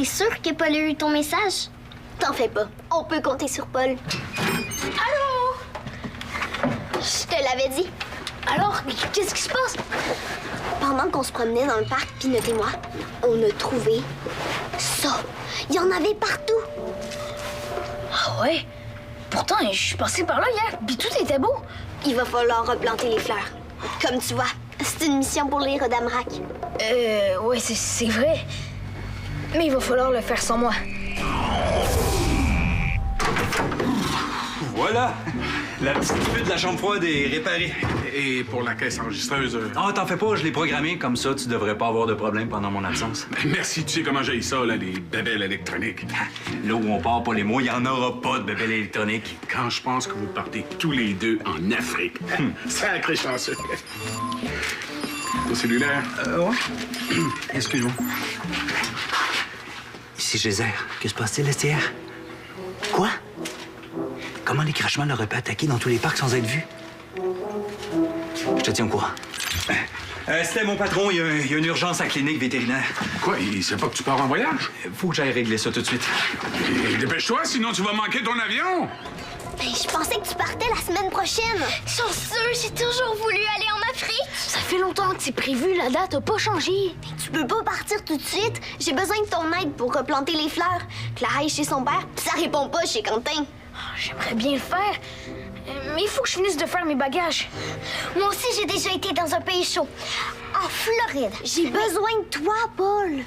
T'es sûr que Paul a eu ton message? T'en fais pas. On peut compter sur Paul. Allô? Je te l'avais dit. Alors, qu'est-ce qui se passe? Pendant qu'on se promenait dans le parc, Pinot et moi, on a trouvé ça. Il y en avait partout. Ah ouais? Pourtant, je suis passée par là hier, puis tout était beau. Il va falloir replanter les fleurs. Comme tu vois, c'est une mission pour les Rodamrac. Ouais, c'est vrai. Mais il va falloir le faire sans moi. Voilà! La petite pute de la chambre froide est réparée. Et pour la caisse enregistreuse... Ah, t'en fais pas, je l'ai programmée. Comme ça, tu devrais pas avoir de problème pendant mon absence. Merci, tu sais comment j'ai ça, là, les bébelles électroniques. Là où on part pas les mots, il y en aura pas de bébés électroniques. Quand je pense que vous partez tous les deux en Afrique. Sacré chanceux. Ton cellulaire? Ouais. Excuse-moi. Ici Gézère. Que se passe-t-il, STR? Quoi? Comment les crachements l'auraient pu attaquer dans tous les parcs sans être vus? Je te tiens au courant. C'était mon patron, il y a une urgence à la clinique vétérinaire. Quoi, il sait pas que tu pars en voyage? Faut que j'aille régler ça tout de suite. Et dépêche-toi, sinon tu vas manquer ton avion! Ben, je pensais que tu partais la semaine prochaine. Chanceux, j'ai toujours voulu aller en Afrique. Ça fait longtemps que c'est prévu, la date a pas changé. Tu peux pas partir tout de suite. J'ai besoin de ton aide pour replanter les fleurs. Clara est chez son père, puis ça répond pas chez Quentin. J'aimerais bien le faire, mais il faut que je finisse de faire mes bagages. Moi aussi, j'ai déjà été dans un pays chaud. En Floride. J'ai besoin de toi, Paul.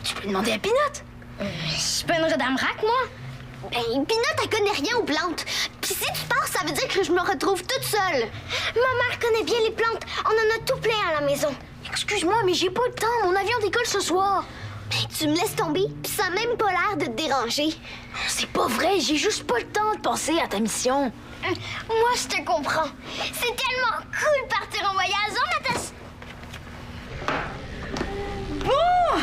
Tu peux demander à Pinot. Je suis pas une Rodamrac, moi. Ben, Pinot, elle connaît rien aux plantes. Puis si tu pars, ça veut dire que je me retrouve toute seule. Ma mère connaît bien les plantes. On en a tout plein à la maison. Excuse-moi, mais j'ai pas le temps. Mon avion décolle ce soir. Ben, tu me laisses tomber, puis ça a même pas l'air de te déranger. C'est pas vrai, j'ai juste pas le temps de penser à ta mission. Moi, je te comprends. C'est tellement cool de partir en voyage. On a Bon!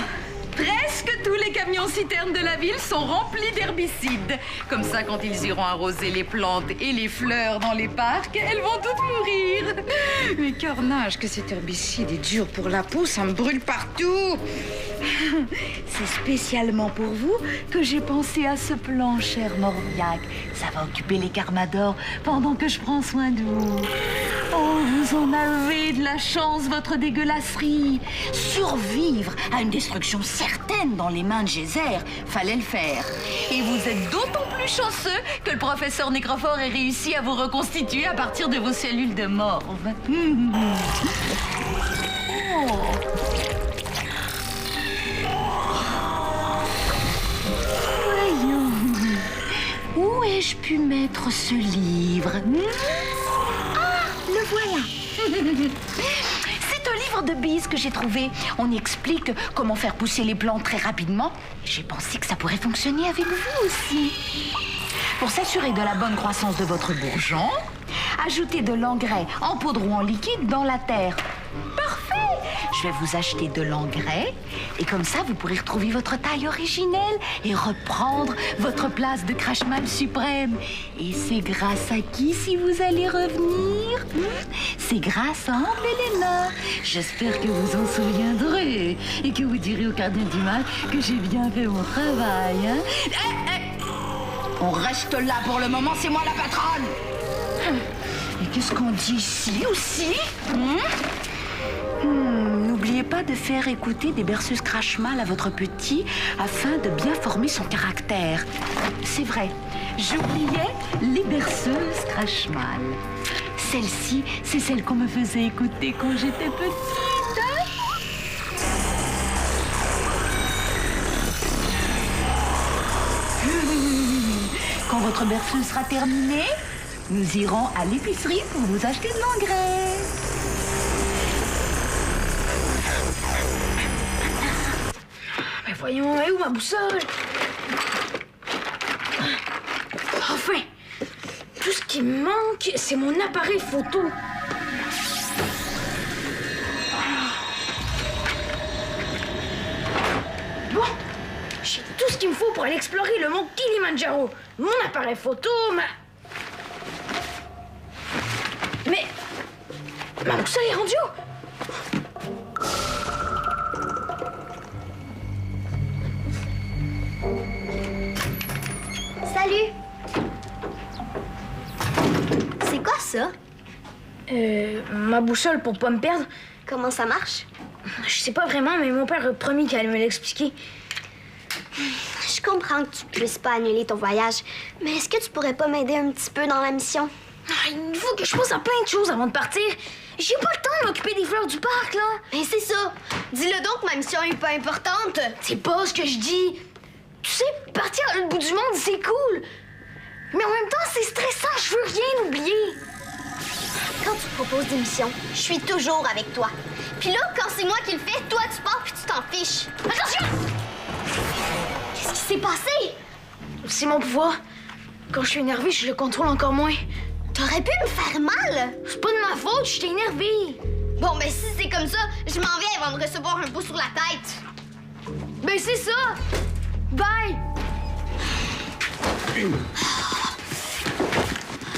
Presque tous les camions-citernes de la ville sont remplis d'herbicides. Comme ça, quand ils iront arroser les plantes et les fleurs dans les parcs, elles vont toutes mourir. Mais carnage, que cet herbicide est dur pour la peau, ça me brûle partout. C'est spécialement pour vous que j'ai pensé à ce plan, cher Mauriac. Ça va occuper les Carmadors pendant que je prends soin de vous. Oh, vous en avez de la chance, votre dégueulasserie. Survivre à une destruction certaine dans les mains de Gézère, fallait le faire. Et vous êtes d'autant plus chanceux que le professeur Nécrophore ait réussi à vous reconstituer à partir de vos cellules de morve. Oh. Voyons. Où ai-je pu mettre ce livre? Ah, le voilà. C'est un livre de bise que j'ai trouvé. On y explique comment faire pousser les plantes très rapidement. J'ai pensé que ça pourrait fonctionner avec vous aussi. Pour s'assurer de la bonne croissance de votre bourgeon, ajoutez de l'engrais en poudre ou en liquide dans la terre. Parfait! Je vais vous acheter de l'engrais et comme ça, vous pourrez retrouver votre taille originelle et reprendre votre place de Crashmal suprême. Et c'est grâce à qui si vous allez revenir? C'est grâce à Ambelena. J'espère que vous en souviendrez et que vous direz au gardien du mal que j'ai bien fait mon travail. Hein? On reste là pour le moment, c'est moi la patronne. Et qu'est-ce qu'on dit ici aussi? N'oubliez pas de faire écouter des berceuses Crashmal à votre petit afin de bien former son caractère. C'est vrai, j'oubliais les berceuses Crashmal. Celle-ci, c'est celle qu'on me faisait écouter quand j'étais petite. Quand votre berceuse sera terminée, nous irons à l'épicerie pour vous acheter de l'engrais. Mais voyons, est où ma boussole? Enfin, tout ce qui me manque, c'est mon appareil photo. Bon, j'ai tout ce qu'il me faut pour aller explorer le mont Kilimandjaro. Mon appareil photo, Mais ma boussole est rendue où? Salut! C'est quoi ça? Ma boussole pour pas me perdre. Comment ça marche? Je sais pas vraiment, mais mon père a promis qu'il allait me l'expliquer. Je comprends que tu puisses pas annuler ton voyage, mais est-ce que tu pourrais pas m'aider un petit peu dans la mission? Ah, il faut que je pense à plein de choses avant de partir. J'ai pas le temps de m'occuper des fleurs du parc, là. Mais c'est ça! Dis-le donc que ma mission est pas importante! C'est pas ce que je dis. Tu sais, partir à l'autre bout du monde, c'est cool. Mais en même temps, c'est stressant. Je veux rien oublier. Quand tu proposes des missions, je suis toujours avec toi. Puis là, quand c'est moi qui le fais, toi tu pars puis tu t'en fiches. Attention! Qu'est-ce qui s'est passé? C'est mon pouvoir. Quand je suis énervée, je le contrôle encore moins. T'aurais pu me faire mal! C'est pas de ma faute, je t'ai énervée. Bon, ben si c'est comme ça, je m'en vais avant de recevoir un coup sur la tête. Ben c'est ça. Bye!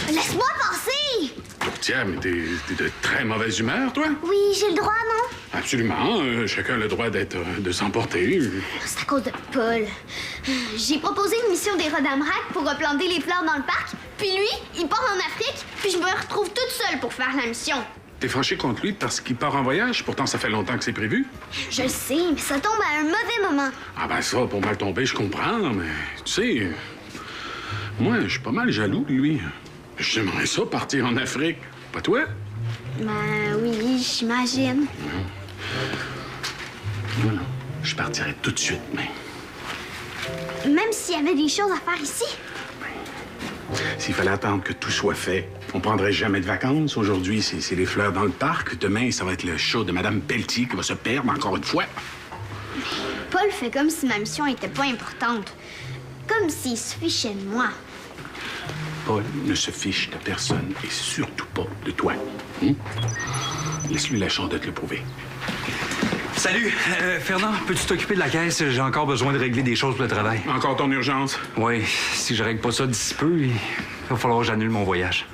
Laisse-moi passer! Tiens, mais t'es de très mauvaise humeur, toi? Oui, j'ai le droit, non? Absolument. Chacun a le droit de s'emporter. C'est à cause de Paul. J'ai proposé une mission des Rodamrak pour replanter les fleurs dans le parc, puis lui, il part en Afrique, puis je me retrouve toute seule pour faire la mission. T'es fâché contre lui parce qu'il part en voyage? Pourtant, ça fait longtemps que c'est prévu. Je le sais, mais ça tombe à un mauvais moment. Ah ben ça, pour mal tomber, je comprends, mais tu sais, moi, je suis pas mal jaloux de lui. J'aimerais ça partir en Afrique. Pas toi? Ben oui, j'imagine. Non, je partirais tout de suite, mais Même s'il y avait des choses à faire ici. s'il fallait attendre que tout soit fait, on prendrait jamais de vacances. Aujourd'hui, c'est les fleurs dans le parc. Demain, ça va être le show de Madame Pelletier qui va se perdre encore une fois. Paul fait comme si ma mission était pas importante. Comme s'il se fichait de moi. Paul ne se fiche de personne et surtout pas de toi. Hein? Laisse-lui la chance de te le prouver. Salut, Fernand, peux-tu t'occuper de la caisse? J'ai encore besoin de régler des choses pour le travail. Encore ton urgence? Oui, si je règle pas ça d'ici peu, il va falloir que j'annule mon voyage.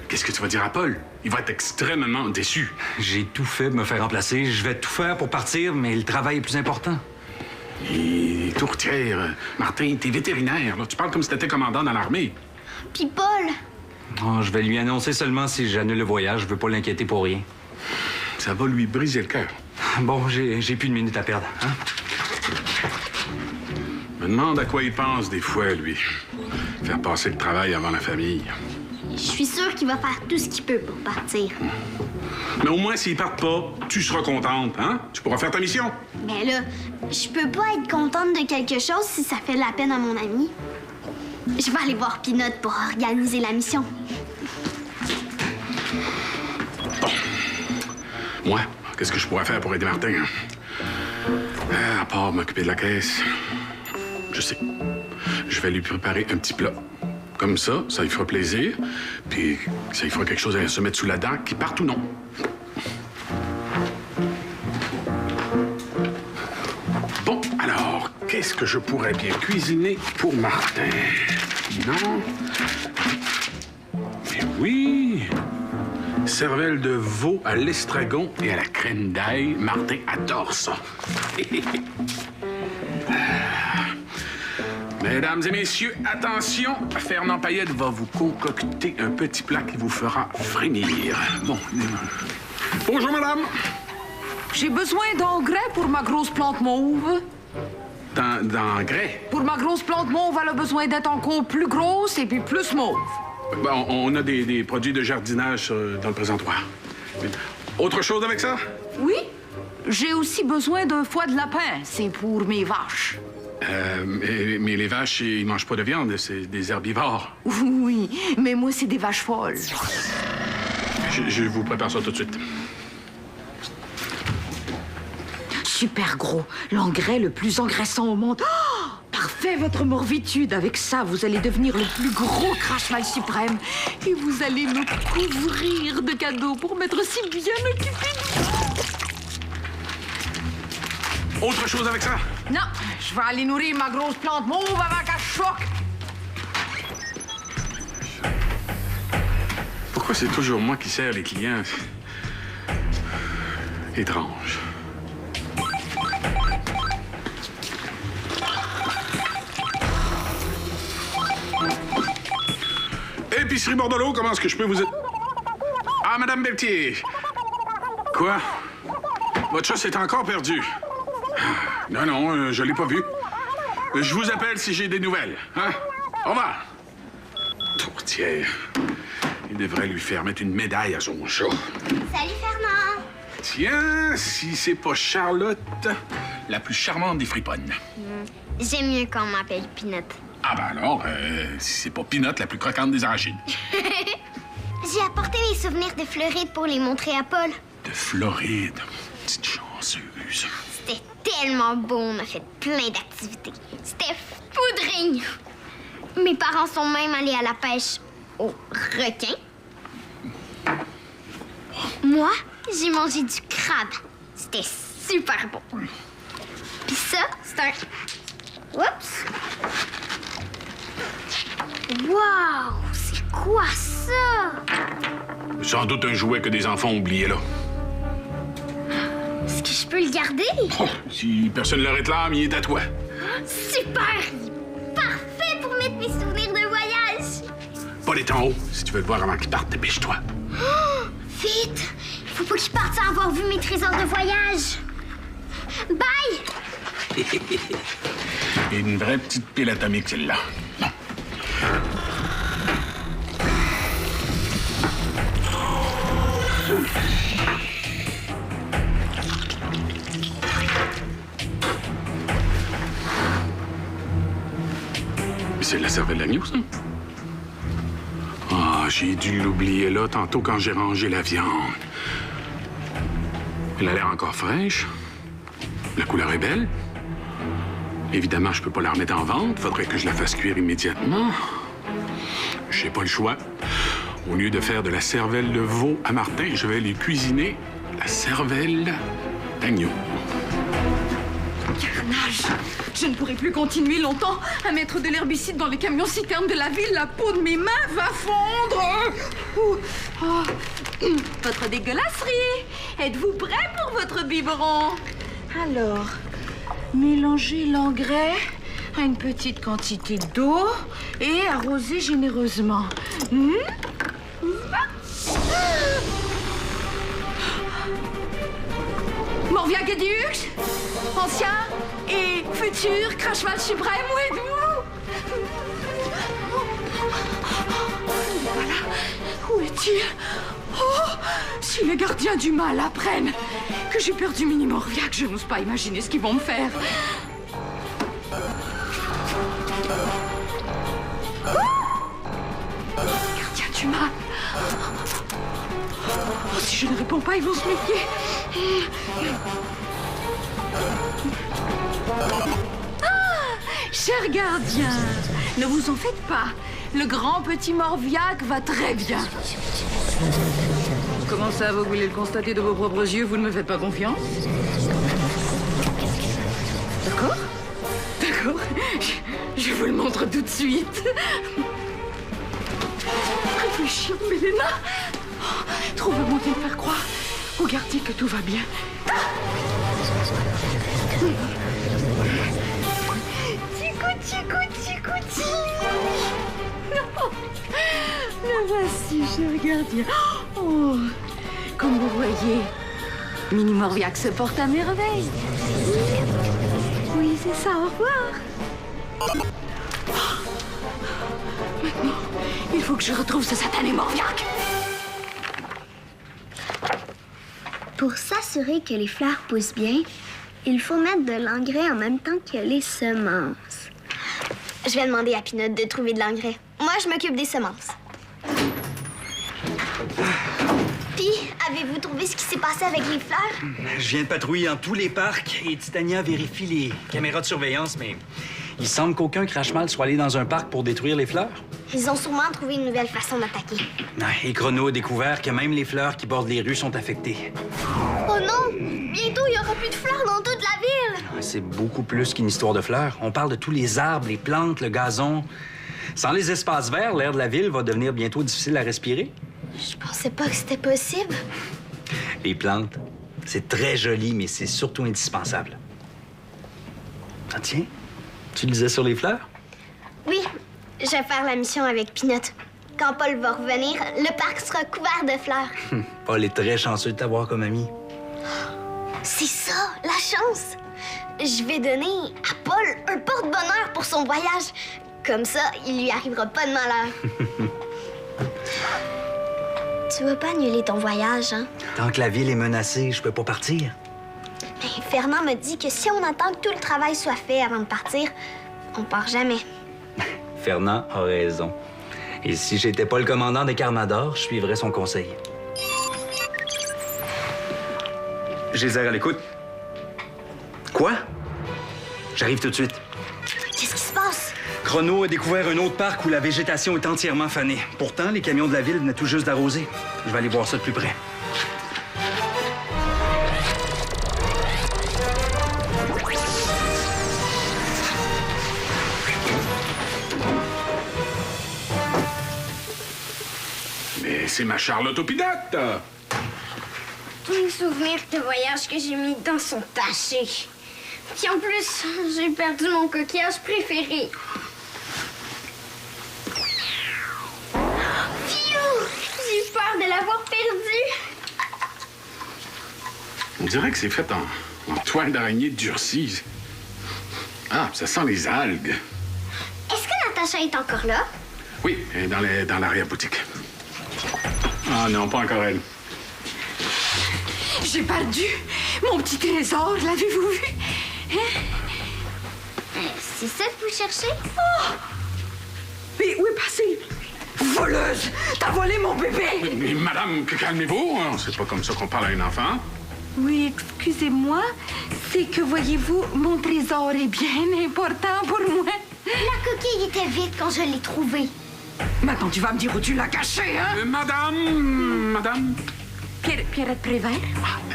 Qu'est-ce que tu vas dire à Paul? Il va être extrêmement déçu. J'ai tout fait pour me faire remplacer. Je vais tout faire pour partir, mais le travail est plus important. Et tourtière, Martin, t'es vétérinaire. Là. Tu parles comme si t'étais commandant dans l'armée. Puis Paul, Oh, je vais lui annoncer seulement si j'annule le voyage. Je veux pas l'inquiéter pour rien. Ça va lui briser le cœur. Bon, j'ai plus de minutes à perdre. Hein? Me demande à quoi il pense des fois, lui. Faire passer le travail avant la famille. je suis sûre qu'il va faire tout ce qu'il peut pour partir. Mais au moins, s'il part pas, tu seras contente, hein? Tu pourras faire ta mission. Mais là, je peux pas être contente de quelque chose si ça fait de la peine à mon ami. Je vais aller voir Pinot pour organiser la mission. Moi, qu'est-ce que je pourrais faire pour aider Martin? À part m'occuper de la caisse, je sais. Je vais lui préparer un petit plat. Comme ça lui fera plaisir. Puis ça lui fera quelque chose à se mettre sous la dent, qu'il parte ou non. Bon, alors, qu'est-ce que je pourrais bien cuisiner pour Martin? Non? Mais oui! Cervelle de veau à l'estragon et à la crème d'ail. Martin adore ça. Mesdames et messieurs, attention, Fernand Payette va vous concocter un petit plat qui vous fera frémir. Bon. Bonjour, madame. J'ai besoin d'engrais pour ma grosse plante mauve. D'engrais? Pour ma grosse plante mauve, elle a besoin d'être encore plus grosse et puis plus mauve. Bon, on a des produits de jardinage dans le présentoir. Autre chose avec ça? Oui, j'ai aussi besoin d'un foie de lapin. C'est pour mes vaches. Mais les vaches, ils mangent pas de viande, c'est des herbivores. Oui, mais moi, c'est des vaches folles. Je vous prépare ça tout de suite. Super gros, l'engrais le plus engraissant au monde. Oh, parfait, votre morbitude. Avec ça, vous allez devenir le plus gros crache-mal suprême. Et vous allez me couvrir de cadeaux pour m'être si bien occupé de vous. Autre chose avec ça? Non, je vais aller nourrir ma grosse plante mauve avant qu'elle choque. Pourquoi c'est toujours moi qui sers les clients? Étrange. l'épicerie Bordelot, comment est-ce que je peux vous... Ah, Madame Beltier. Quoi? Votre chat s'est encore perdu. Non, non, je l'ai pas vu. Je vous appelle si j'ai des nouvelles, hein? Au revoir. Tourtière. Il devrait lui faire mettre une médaille à son chat. Salut, Fernand. Tiens, si c'est pas Charlotte, la plus charmante des friponnes. J'aime mieux qu'on m'appelle Pinot. Ah ben alors, si c'est pas Pinotte, la plus croquante des arachides. J'ai apporté mes souvenirs de Floride pour les montrer à Paul. De Floride. Petite chanceuse. C'était tellement beau, on a fait plein d'activités. C'était foudring. Mes parents sont même allés à la pêche au requin. Moi, j'ai mangé du crabe. C'était super bon. Puis ça, c'est un... Oups! Wow! C'est quoi ça? Sans doute un jouet que des enfants ont oublié là. Est-ce que je peux le garder? Oh, si personne le réclame, il est à toi. Super! Il est parfait pour mettre mes souvenirs de voyage. Paul est en haut. Si tu veux le voir avant qu'il parte, dépêche-toi. Vite! Faut pas qu'il parte sans avoir vu mes trésors de voyage. Bye! Une vraie petite pile atomique, celle-là. Non. C'est la cervelle d'agneau, ça? Ah, j'ai dû l'oublier là tantôt quand j'ai rangé la viande. Elle a l'air encore fraîche. La couleur est belle. Évidemment, je peux pas la remettre en vente. Faudrait que je la fasse cuire immédiatement. J'ai pas le choix. Au lieu de faire de la cervelle de veau à Martin, je vais lui cuisiner la cervelle d'agneau. Carnage! Je ne pourrai plus continuer longtemps à mettre de l'herbicide dans les camions-citernes de la ville. La peau de mes mains va fondre! Votre dégueulasserie! Êtes-vous prêt pour votre biberon? Alors, mélangez l'engrais à une petite quantité d'eau et arrosez généreusement. Morviac et Dux, ancien et futur Crashman suprême, où êtes-vous? Voilà. Où est-il? Oh, si les gardiens du mal apprennent que j'ai perdu Mini Morviac, je n'ose pas imaginer ce qu'ils vont me faire. Gardiens du mal. Oh, si je ne réponds pas, ils vont se méfier. Cher gardien, ne vous en faites pas. Le grand petit Morviac va très bien. Comment ça, vous voulez le constater de vos propres yeux? Vous ne me faites pas confiance? D'accord? D'accord. Je vous le montre tout de suite. Réfléchis, Mélena. Trouve un moyen de faire croire au gardien que tout va bien. Tico. Le voici, cher gardien. Oh, comme vous voyez, Mini Morviac se porte à merveille. Oui, c'est ça, au revoir. Maintenant, il faut que je retrouve ce satané Morviac. Pour s'assurer que les fleurs poussent bien, il faut mettre de l'engrais en même temps que les semences. Je vais demander à Pinot de trouver de l'engrais. Moi, je m'occupe des semences. Puis, avez-vous trouvé ce qui s'est passé avec les fleurs? Je viens de patrouiller dans tous les parcs et Titania vérifie les caméras de surveillance, mais il semble qu'aucun crache-mal soit allé dans un parc pour détruire les fleurs. Ils ont sûrement trouvé une nouvelle façon d'attaquer. Et Chrono a découvert que même les fleurs qui bordent les rues sont affectées. Oh non! Bientôt, il n'y aura plus de fleurs dans toute la ville! C'est beaucoup plus qu'une histoire de fleurs. On parle de tous les arbres, les plantes, le gazon. Sans les espaces verts, l'air de la ville va devenir bientôt difficile à respirer. Je pensais pas que c'était possible. Les plantes, c'est très joli, mais c'est surtout indispensable. Ah tiens, tu lisais sur les fleurs? Oui, je vais faire la mission avec Pinot. Quand Paul va revenir, le parc sera couvert de fleurs. Paul est très chanceux de t'avoir comme ami. C'est ça, la chance. Je vais donner à Paul un porte-bonheur pour son voyage. Comme ça, il lui arrivera pas de malheur. Tu vas pas annuler ton voyage, hein? Tant que la ville est menacée, je peux pas partir. Mais Fernand me dit que si on attend que tout le travail soit fait avant de partir, on part jamais. Fernand a raison. Et si j'étais pas le commandant des Carmador, je suivrais son conseil. Gézère à l'écoute. Quoi? J'arrive tout de suite. Qu'est-ce qui se passe? Chrono a découvert un autre parc où la végétation est entièrement fanée. Pourtant, les camions de la ville venaient tout juste d'arroser. Je vais aller voir ça de plus près. Mais c'est ma Charlotte au pilote! Tous les souvenirs de voyage que j'ai mis dedans sont tachés. Puis en plus, j'ai perdu mon coquillage préféré. Phew! J'ai eu peur de l'avoir perdu. On dirait que c'est fait en toile d'araignée durcie. Ah, ça sent les algues. Est-ce que Natacha est encore là? Oui, elle est dans l'arrière-boutique. Ah non, pas encore elle. J'ai perdu mon petit trésor, l'avez-vous vu? C'est ça que vous cherchez? Mais où est passé? Voleuse! T'as volé mon bébé! Mais madame, calmez-vous. Hein. C'est pas comme ça qu'on parle à un enfant. Oui, excusez-moi. C'est que, voyez-vous, mon trésor est bien important pour moi. La coquille était vide quand je l'ai trouvée. Maintenant, tu vas me dire où tu l'as caché, hein? Madame. Pierrette Prévert?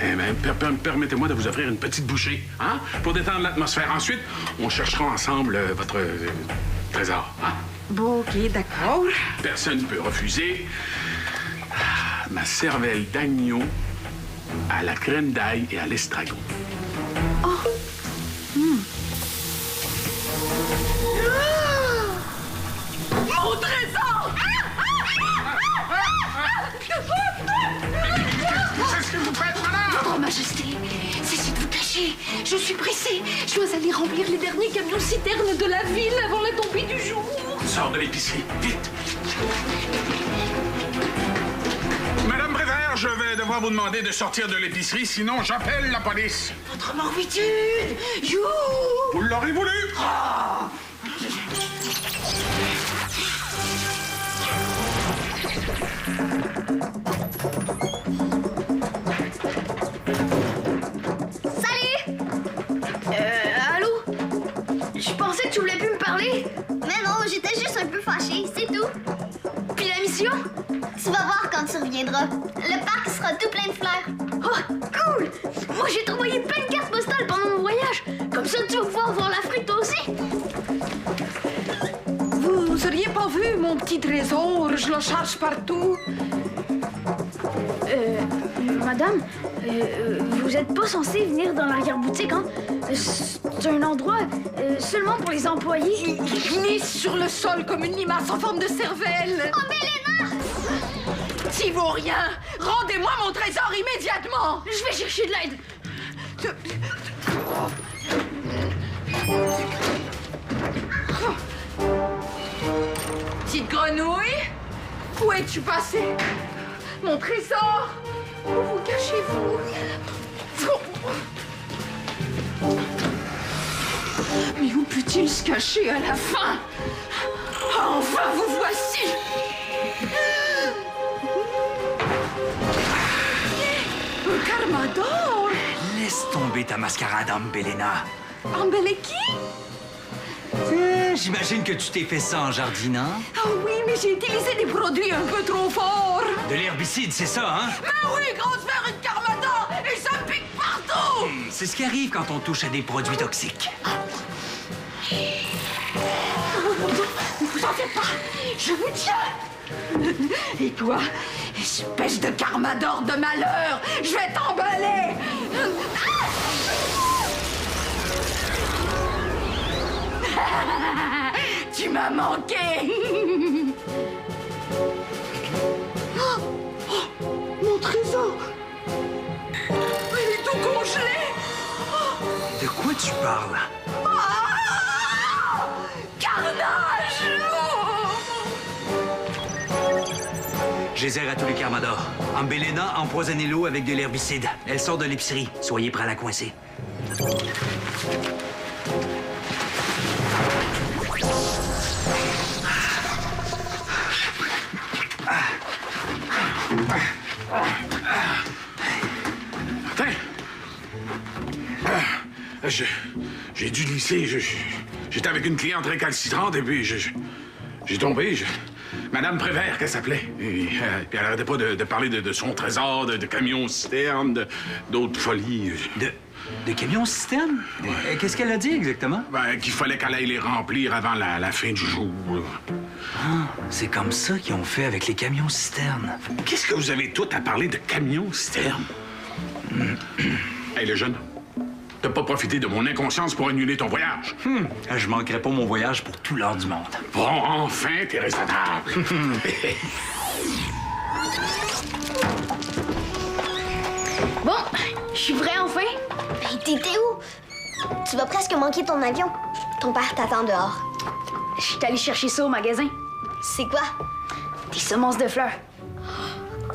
Eh bien, permettez-moi de vous offrir une petite bouchée, hein, pour détendre l'atmosphère. Ensuite, on cherchera ensemble votre trésor, hein? Bon, OK, d'accord. Personne ne peut refuser ma cervelle d'agneau à la crème d'ail et à l'estragon. Mon trésor! Qu'est-ce que vous faites, madame? Votre Majesté, cessez de vous cacher. Je suis pressée. Je dois aller remplir les derniers camions-citernes de la ville avant la tombée du jour. Sors de l'épicerie, vite! Madame Prévert, je vais devoir vous demander de sortir de l'épicerie, sinon j'appelle la police. Votre morbitude! You! Vous l'aurez voulu! Salut! Allô? Je pensais que tu voulais plus me parler. Mais non, j'étais juste un peu fâchée, c'est tout. Puis la mission? Tu vas voir quand tu reviendras. Le parc sera tout plein de fleurs. Oh, cool! Moi, j'ai travaillé plein de cartes postales pendant mon voyage. Comme ça, tu vas pouvoir voir l'Afrique toi aussi. Vous auriez pas vu mon petit trésor? Je le cherche partout. Madame, vous êtes pas censée venir dans l'arrière-boutique, hein? C'est un endroit seulement pour les employés. Il glisse sur le sol comme une limace en forme de cervelle. Oh, Bélena! S'il vaut rien, rendez-moi mon trésor immédiatement. Je vais chercher de l'aide. Petite grenouille, où es-tu passée? Mon trésor, où vous cachez-vous? Mais où peut-il se cacher à la fin? Enfin, vous voici! Un Carmador! Laisse tomber ta mascarade, Ambelena. Ambeleki? J'imagine que tu t'es fait ça en jardinant. Ah oui, mais j'ai utilisé des produits un peu trop forts. De l'herbicide, c'est ça, hein? Mais oui, grosse faire une Carmador et ça me pique partout! C'est ce qui arrive quand on touche à des produits toxiques. Ne vous en faites pas, je vous tiens. Et toi, espèce de Carmador de malheur, je vais t'emballer. Tu m'as manqué. Mon trésor! Il est tout congelé! De quoi tu parles? Carnage! Geyser à tous les Carmador. Ambelena, empoisonnez l'eau avec de l'herbicide. Elle sort de l'épicerie. Soyez prêts à la coincer. Martin! J'ai dû glisser. J'étais avec une cliente récalcitrante et puis j'ai tombé. Madame Prévert, qu'elle s'appelait. Et puis elle arrêtait pas de parler de son trésor, de camions-citernes, d'autres folies. De camions-citernes? Ouais. Qu'est-ce qu'elle a dit exactement? Ben, qu'il fallait qu'elle aille les remplir avant la fin du jour. Ah, c'est comme ça qu'ils ont fait avec les camions-citernes. Qu'est-ce que vous avez tout à parler de camions-citernes? Hey, le jeune, t'as pas profité de mon inconscience pour annuler ton voyage? Je manquerai pas mon voyage pour tout l'or du monde. Bon, enfin, t'es raisonnable. Bon, je suis prêt enfin. Ben, t'étais où? Tu vas presque manquer ton avion. Ton père t'attend dehors. Je suis allée chercher ça au magasin. C'est quoi? Des semences de fleurs.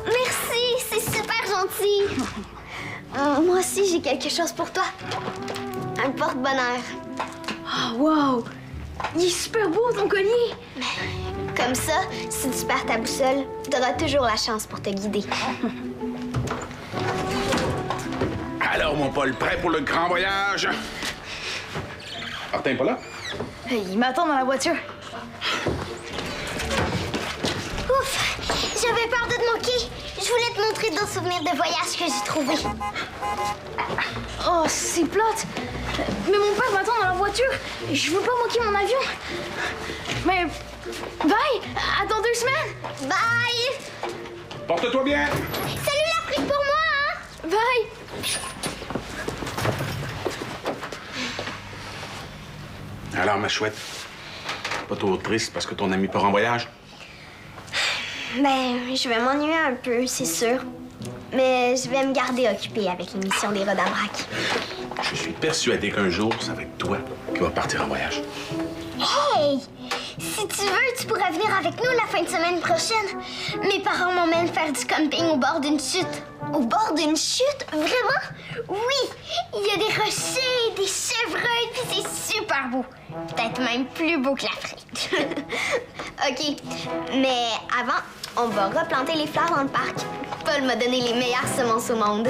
Merci, c'est super gentil. Moi aussi, j'ai quelque chose pour toi. Un porte-bonheur. Oh, wow! Il est super beau, ton collier. Comme ça, si tu perds ta boussole, t'auras toujours la chance pour te guider. Alors, mon Paul, prêt pour le grand voyage? Martin, pas là? Il m'attend dans la voiture. Ouf! J'avais peur de te manquer. Je voulais te montrer d'autres souvenirs de voyage que j'ai trouvés. Oh, c'est plate. Mais mon père m'attend dans la voiture. Je veux pas manquer mon avion. Mais... Bye! Attends 2 semaines! Bye! Porte-toi bien! Salut l'Afrique pour moi, hein? Bye! Alors, ma chouette, pas trop triste parce que ton ami part en voyage? Ben, je vais m'ennuyer un peu, c'est sûr. Mais je vais me garder occupée avec l'émission des Rodabrac. Je suis persuadé qu'un jour, ça va être toi qui vas partir en voyage. Hey! Si tu veux, tu pourrais venir avec nous la fin de semaine prochaine. Mes parents m'emmènent faire du camping au bord d'une chute. Au bord d'une chute? Vraiment? Oui! Il y a des rochers, des chevreuils, puis c'est super beau. Peut-être même plus beau que l'Afrique. OK. Mais avant, on va replanter les fleurs dans le parc. Paul m'a donné les meilleures semences au monde.